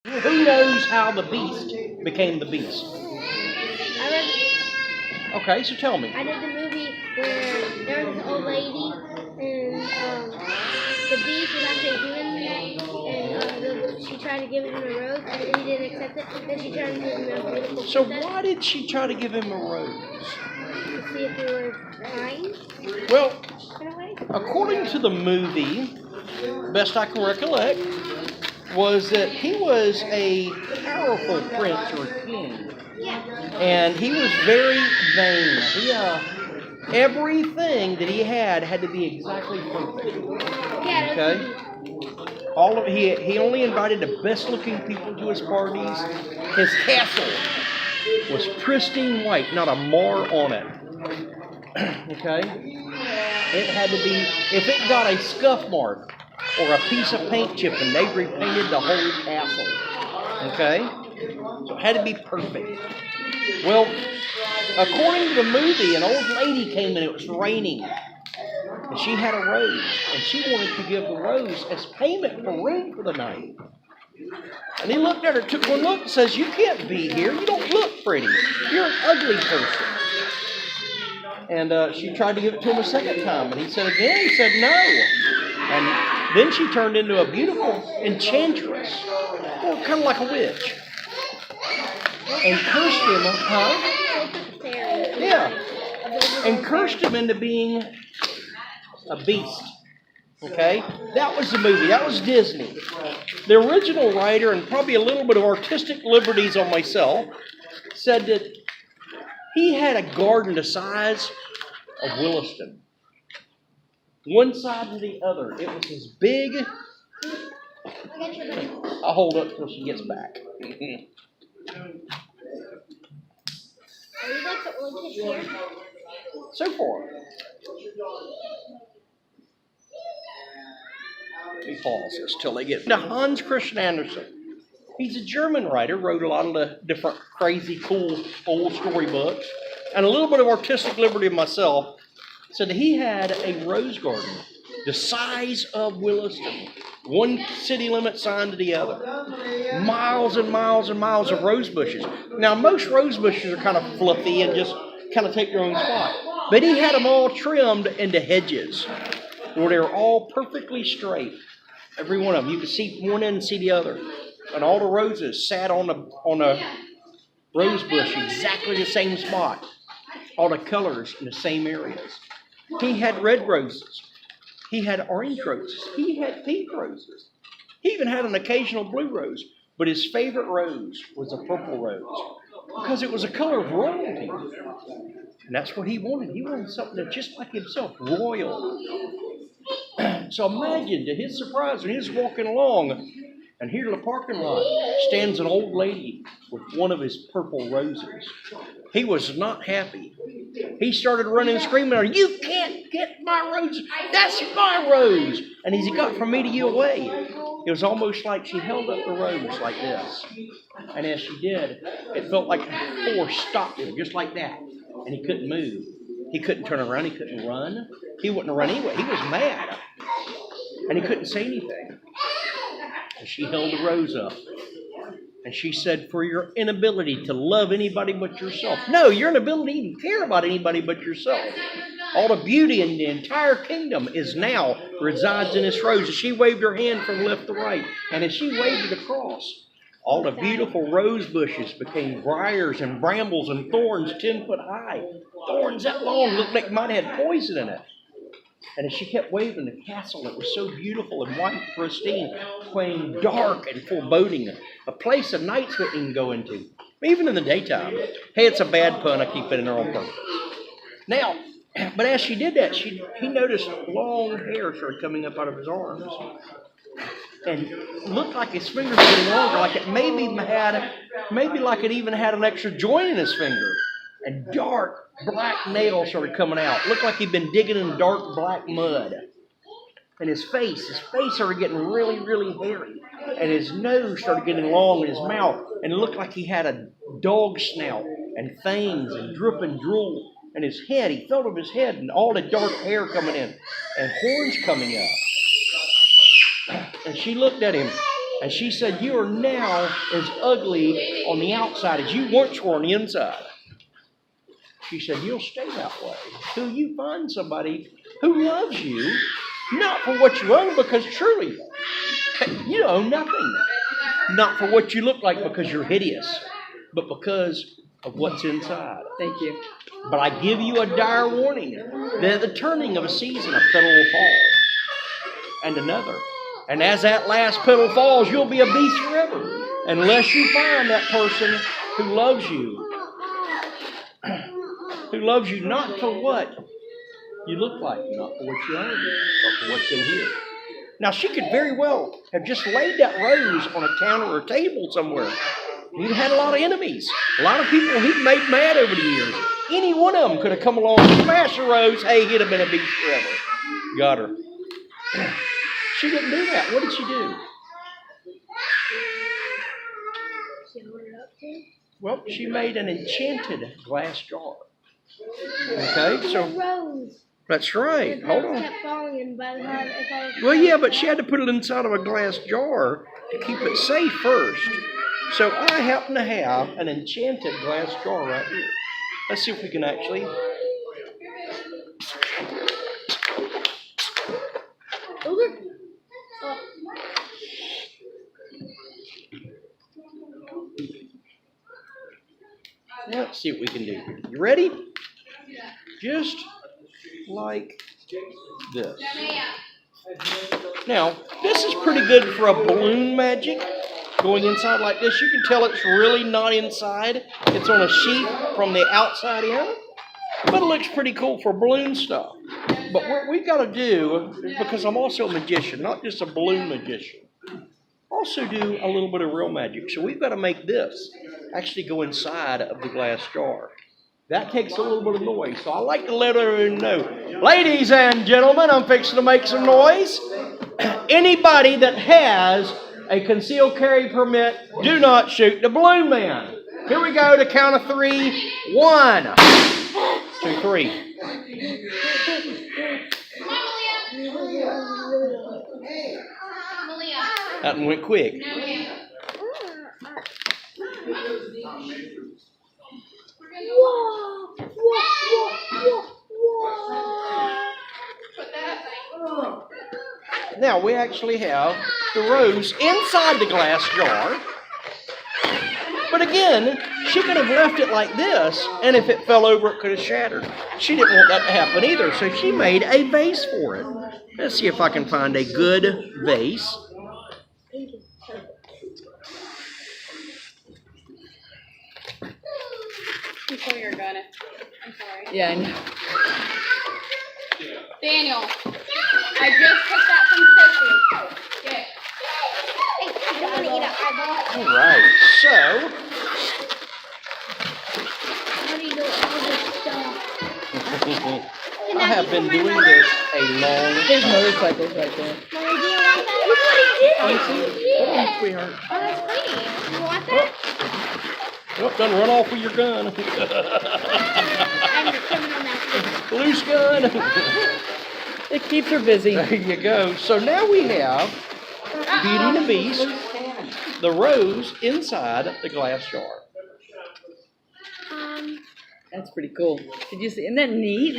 Who knows how the beast became the beast? I read. Okay, so tell me. I did the movie where there was this old lady and the beast was actually human, and she tried to give him a rose, and he didn't accept it. Then she turned into a beautiful So princess why did she try to give him a rose? to see if he was kind Well, in a way. according to the movie, best I can recollect, was that he was a powerful prince or king, Yeah. and he was very vain. Everything that he had to be exactly perfect. Yeah. Okay. He only invited the best looking people to his parties. His castle was pristine white, not a mar on it. Okay? It had to be, if it got a scuff mark or a piece of paint chipping, they repainted the whole castle. Okay? So it had to be perfect. Well, according to the movie, an old lady came in, it was raining. And she had a rose, and she wanted to give the rose as payment for room for the night. And he looked at her, took one look, and says, "You can't be here. You don't look pretty. You're an ugly person." And she tried to give it to him a second time, and he said again, he said no. And then she turned into a beautiful enchantress, kind of like a witch, and cursed him, Yeah, and cursed him into being a beast. Okay? That was the movie. That was Disney. The original writer, and probably a little bit of artistic liberties on myself, said that he had a garden the size of Williston. One side to the other. It was as big. I'll hold up till she gets back. Are you like the only kid here? So far. Let me pause this till they get. Now, Hans Christian Andersen. He's a German writer, wrote a lot of the different crazy, cool, old storybooks. And a little bit of artistic liberty of myself, said that he had a rose garden the size of Williston. One city limit sign to the other. Miles and miles and miles of rose bushes. Now, most rose bushes are kind of fluffy and just kind of take their own spot. But he had them all trimmed into hedges, where they were all perfectly straight. Every one of them. You could see one end and see the other. And all the roses sat on a rose bush exactly the same spot. All the colors in the same areas. He had red roses. He had orange roses. He had pink roses. He even had an occasional blue rose. But his favorite rose was a purple rose. Because it was a color of royalty. And that's what he wanted. He wanted something that's just like himself, royal. So imagine, to his surprise, when he was walking along, and here in the parking lot stands an old lady with one of his purple roses. He was not happy. He started running and screaming at her, "You can't get my rose! That's my rose!" And as he got from me to you away, it was almost like she held up the rose like this. And as she did, it felt like a force stopped him, just like that. And he couldn't move. He couldn't turn around. He couldn't run. He wouldn't run anyway. He was mad. And he couldn't say anything. And she held the rose up. And she said, "For your inability to love anybody but yourself." No, your inability to even care about anybody but yourself. All the beauty in the entire kingdom resides in this rose. And she waved her hand from left to right. And as she waved it across, all the beautiful rose bushes became briars and brambles and thorns 10 foot high. Thorns that long looked like it might have had poison in it. And as she kept waving, the castle that was so beautiful and white and pristine became dark and foreboding. A place the knights wouldn't even go into, even in the daytime. Hey, it's a bad pun. I keep it in there on purpose. Now, but as she did that, he noticed long hair started coming up out of his arms. And it looked like his fingers were getting longer, like it maybe like it even had an extra joint in his finger. And dark black nails started coming out. It looked like he'd been digging in dark black mud. And his face started getting really, really hairy. And his nose started getting long in his mouth. And it looked like he had a dog snout and fangs and dripping drool. And his head, he felt of his head and all the dark hair coming in. And horns coming up. And she looked at him And she said, you are now as ugly on the outside as you once were on the inside. She said, you'll stay that way till you find somebody who loves you, not for what you own, because truly, you own nothing. Not for what you look like because you're hideous, but because of what's inside. Thank you. But I give you a dire warning that at the turning of a season, a petal will fall, and another. And as that last petal falls, you'll be a beast forever, unless you find that person who loves you. Who loves you not for what you look like, not for what you own, but for what's in here. Now, she could very well have just laid that rose on a counter or a table somewhere. He'd had a lot of enemies, a lot of people he'd made mad over the years. Any one of them could have come along, smashed a rose, hey, he'd have been a beast forever. Got her. She didn't do that. What did she do? She held it up to him. Well, she made an enchanted glass jar. Okay, so Rose. that's right. The Hold petals on. kept falling, and by the time it fell. Well, yeah, but she had to put it inside of a glass jar to keep it safe first. So I happen to have an enchanted glass jar right here. Let's see if we can actually. Over. Oh. Let's see what we can do here. You ready? Just like this. Now, this is pretty good for a balloon magic. Going inside like this, you can tell it's really not inside. It's on a sheet from the outside in. But it looks pretty cool for balloon stuff. But what we've got to do, because I'm also a magician, not just a balloon magician, also do a little bit of real magic. So we've got to make this actually go inside of the glass jar. That takes a little bit of noise. So I like to let everyone know. Ladies and gentlemen, I'm fixing to make some noise. Anybody that has a concealed carry permit, do not shoot the balloon man. Here we go to count of 3. 1, 2, 3. That one went quick. Whoa! Whoa! Whoa! Whoa! Now we actually have the rose inside the glass jar. But again, she could have left it like this, and if it fell over, it could have shattered. She didn't want that to happen either, so she made a vase for it. Let's see if I can find a good vase. Before you're gonna. I'm sorry. Yeah, I know. Daniel, I just took that from Sophie. Okay. I don't want to eat an eyeball. All right, so How do you do all this stuff? I have been doing this a long There's time. motorcycles right there. Mommy, do you want that? Look what he did! Hold on, sweetheart. Oh, that's pretty. You want that? Well, done run off with your gun. I'm the criminal master. Loose gun. It keeps her busy. There you go. So now we have Beauty and the Beast, the rose inside the glass jar. That's pretty cool. Did you see? Isn't that neat?